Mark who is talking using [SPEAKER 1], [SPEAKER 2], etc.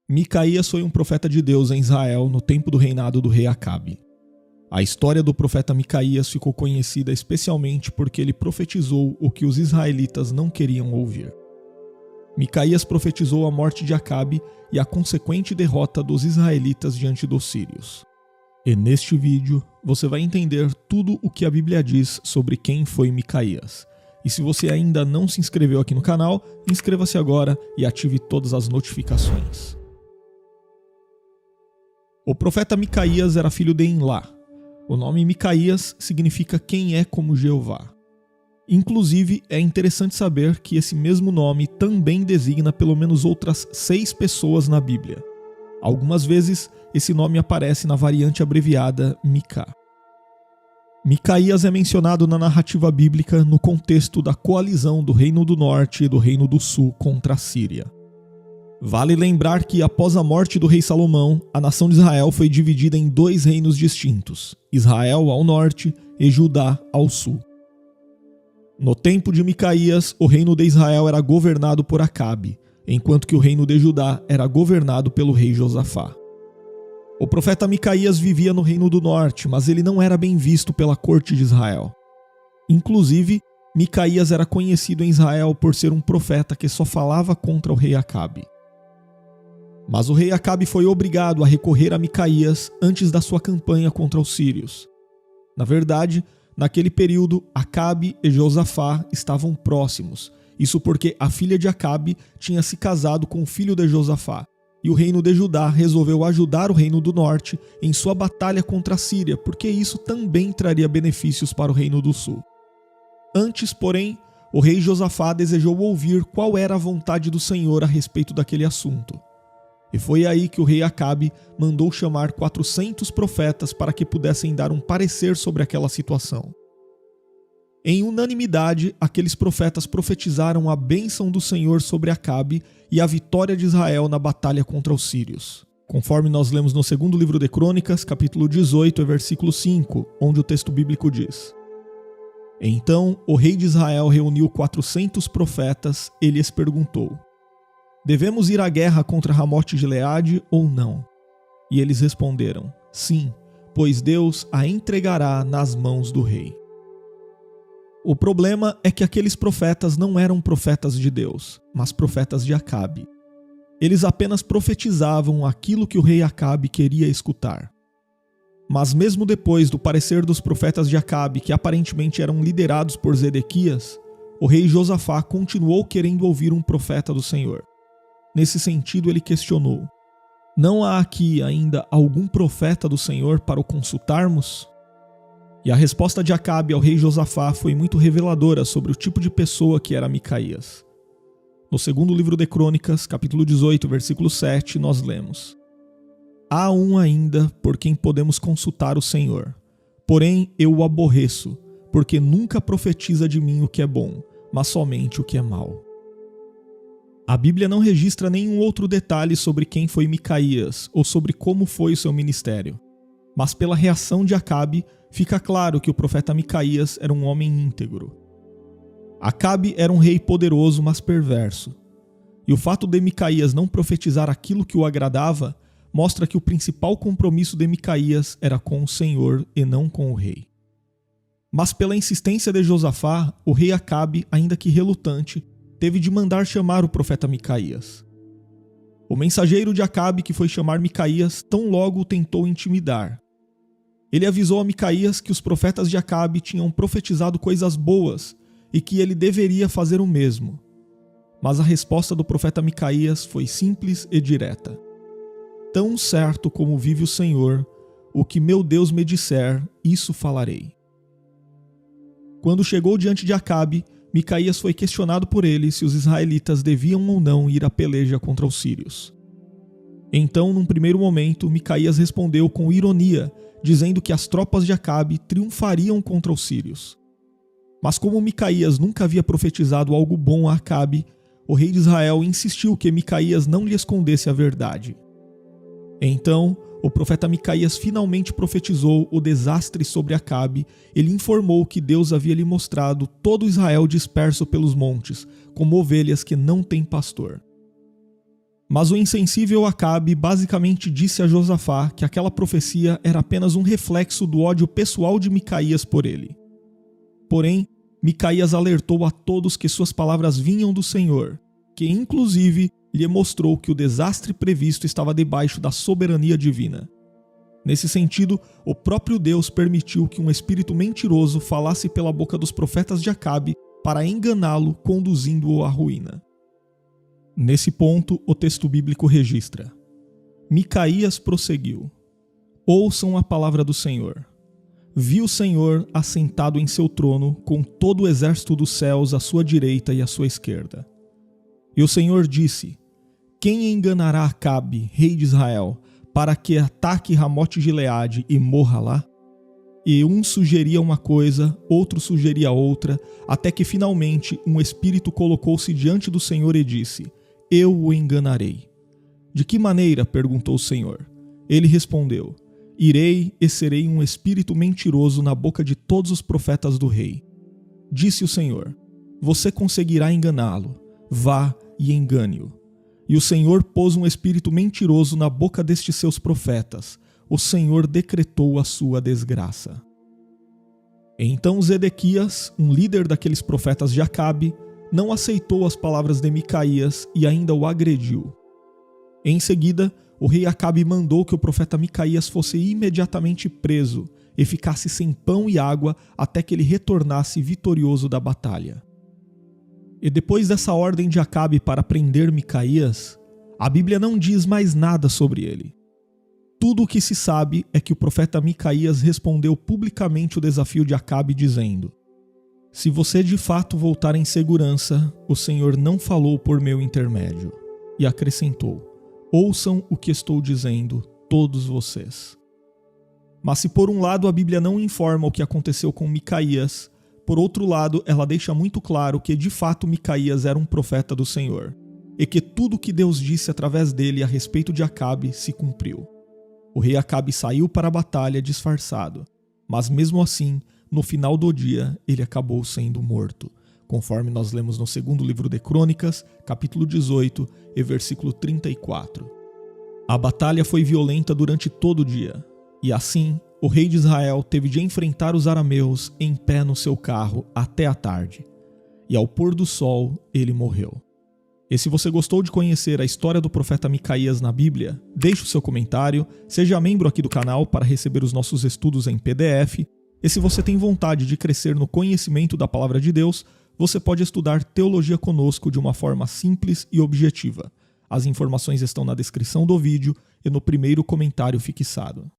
[SPEAKER 1] Micaías foi um profeta de Deus em Israel no tempo do reinado do rei Acabe. A história do profeta Micaías ficou conhecida especialmente porque ele profetizou o que os israelitas não queriam ouvir. Micaías profetizou a morte de Acabe e a consequente derrota dos israelitas diante dos sírios. E neste vídeo você vai entender tudo o que a Bíblia diz sobre quem foi Micaías. E se você ainda não se inscreveu aqui no canal, inscreva-se agora e ative todas as notificações. O profeta Micaías era filho de Enlá. O nome Micaías significa quem é como Jeová. Inclusive, é interessante saber que esse mesmo nome também designa pelo menos outras 6 pessoas na Bíblia. Algumas vezes, esse nome aparece na variante abreviada Mica. Micaías é mencionado na narrativa bíblica no contexto da coalizão do Reino do Norte e do Reino do Sul contra a Síria. Vale lembrar que, após a morte do rei Salomão, a nação de Israel foi dividida em 2 reinos distintos, Israel ao norte e Judá ao sul. No tempo de Micaías, o reino de Israel era governado por Acabe, enquanto que o reino de Judá era governado pelo rei Josafá. O profeta Micaías vivia no reino do norte, mas ele não era bem visto pela corte de Israel. Inclusive, Micaías era conhecido em Israel por ser um profeta que só falava contra o rei Acabe. Mas o rei Acabe foi obrigado a recorrer a Micaías antes da sua campanha contra os sírios. Na verdade, naquele período, Acabe e Josafá estavam próximos. Isso porque a filha de Acabe tinha se casado com o filho de Josafá. E o reino de Judá resolveu ajudar o reino do norte em sua batalha contra a Síria, porque isso também traria benefícios para o reino do sul. Antes, porém, o rei Josafá desejou ouvir qual era a vontade do Senhor a respeito daquele assunto. E foi aí que o rei Acabe mandou chamar 400 profetas para que pudessem dar um parecer sobre aquela situação. Em unanimidade, aqueles profetas profetizaram a bênção do Senhor sobre Acabe e a vitória de Israel na batalha contra os sírios. Conforme nós lemos no segundo livro de Crônicas, capítulo 18, versículo 5, onde o texto bíblico diz: Então o rei de Israel reuniu 400 profetas e lhes perguntou: Devemos ir à guerra contra Ramote Gileade ou não? E eles responderam: Sim, pois Deus a entregará nas mãos do rei. O problema é que aqueles profetas não eram profetas de Deus, mas profetas de Acabe. Eles apenas profetizavam aquilo que o rei Acabe queria escutar. Mas mesmo depois do parecer dos profetas de Acabe, que aparentemente eram liderados por Zedequias, o rei Josafá continuou querendo ouvir um profeta do Senhor. Nesse sentido, ele questionou: Não há aqui ainda algum profeta do Senhor para o consultarmos? E a resposta de Acabe ao rei Josafá foi muito reveladora sobre o tipo de pessoa que era Micaías. No segundo livro de Crônicas, capítulo 18, versículo 7, nós lemos: Há um ainda por quem podemos consultar o Senhor. Porém, eu o aborreço, porque nunca profetiza de mim o que é bom, mas somente o que é mau. A Bíblia não registra nenhum outro detalhe sobre quem foi Micaías ou sobre como foi o seu ministério. Mas pela reação de Acabe, fica claro que o profeta Micaías era um homem íntegro. Acabe era um rei poderoso, mas perverso. E o fato de Micaías não profetizar aquilo que o agradava mostra que o principal compromisso de Micaías era com o Senhor e não com o rei. Mas pela insistência de Josafá, o rei Acabe, ainda que relutante, teve de mandar chamar o profeta Micaías. O mensageiro de Acabe que foi chamar Micaías tão logo o tentou intimidar. Ele avisou a Micaías que os profetas de Acabe tinham profetizado coisas boas e que ele deveria fazer o mesmo. Mas a resposta do profeta Micaías foi simples e direta: Tão certo como vive o Senhor, o que meu Deus me disser, isso falarei. Quando chegou diante de Acabe, Micaías foi questionado por ele se os israelitas deviam ou não ir à peleja contra os sírios. Então, num primeiro momento, Micaías respondeu com ironia, dizendo que as tropas de Acabe triunfariam contra os sírios. Mas como Micaías nunca havia profetizado algo bom a Acabe, o rei de Israel insistiu que Micaías não lhe escondesse a verdade. Então, o profeta Micaías finalmente profetizou o desastre sobre Acabe. Ele informou que Deus havia lhe mostrado todo Israel disperso pelos montes, como ovelhas que não têm pastor. Mas o insensível Acabe basicamente disse a Josafá que aquela profecia era apenas um reflexo do ódio pessoal de Micaías por ele. Porém, Micaías alertou a todos que suas palavras vinham do Senhor, que inclusive lhe mostrou que o desastre previsto estava debaixo da soberania divina. Nesse sentido, o próprio Deus permitiu que um espírito mentiroso falasse pela boca dos profetas de Acabe para enganá-lo, conduzindo-o à ruína. Nesse ponto, o texto bíblico registra: Micaías prosseguiu: Ouçam a palavra do Senhor. Vi o Senhor assentado em seu trono, com todo o exército dos céus à sua direita e à sua esquerda. E o Senhor disse: Quem enganará Acabe, rei de Israel, para que ataque Ramote-Gileade e morra lá? E um sugeria uma coisa, outro sugeria outra, até que finalmente um espírito colocou-se diante do Senhor e disse: Eu o enganarei. De que maneira? Perguntou o Senhor. Ele respondeu: Irei e serei um espírito mentiroso na boca de todos os profetas do rei. Disse o Senhor: Você conseguirá enganá-lo. Vá e engane-o. E o Senhor pôs um espírito mentiroso na boca destes seus profetas. O Senhor decretou a sua desgraça. Então Zedequias, um líder daqueles profetas de Acabe, não aceitou as palavras de Micaías e ainda o agrediu. Em seguida, o rei Acabe mandou que o profeta Micaías fosse imediatamente preso e ficasse sem pão e água até que ele retornasse vitorioso da batalha. E depois dessa ordem de Acabe para prender Micaías, a Bíblia não diz mais nada sobre ele. Tudo o que se sabe é que o profeta Micaías respondeu publicamente o desafio de Acabe dizendo: Se você de fato voltar em segurança, o Senhor não falou por meu intermédio. E acrescentou: Ouçam o que estou dizendo, todos vocês. Mas se por um lado a Bíblia não informa o que aconteceu com Micaías, por outro lado ela deixa muito claro que de fato Micaías era um profeta do Senhor, e que tudo o que Deus disse através dele a respeito de Acabe se cumpriu. O rei Acabe saiu para a batalha disfarçado, mas mesmo assim, no final do dia, ele acabou sendo morto, conforme nós lemos no segundo livro de Crônicas, capítulo 18 e versículo 34. A batalha foi violenta durante todo o dia, e assim, o rei de Israel teve de enfrentar os arameus em pé no seu carro até a tarde, e ao pôr do sol ele morreu. E se você gostou de conhecer a história do profeta Micaías na Bíblia, deixe o seu comentário, seja membro aqui do canal para receber os nossos estudos em PDF, e se você tem vontade de crescer no conhecimento da Palavra de Deus, você pode estudar teologia conosco de uma forma simples e objetiva. As informações estão na descrição do vídeo e no primeiro comentário fixado.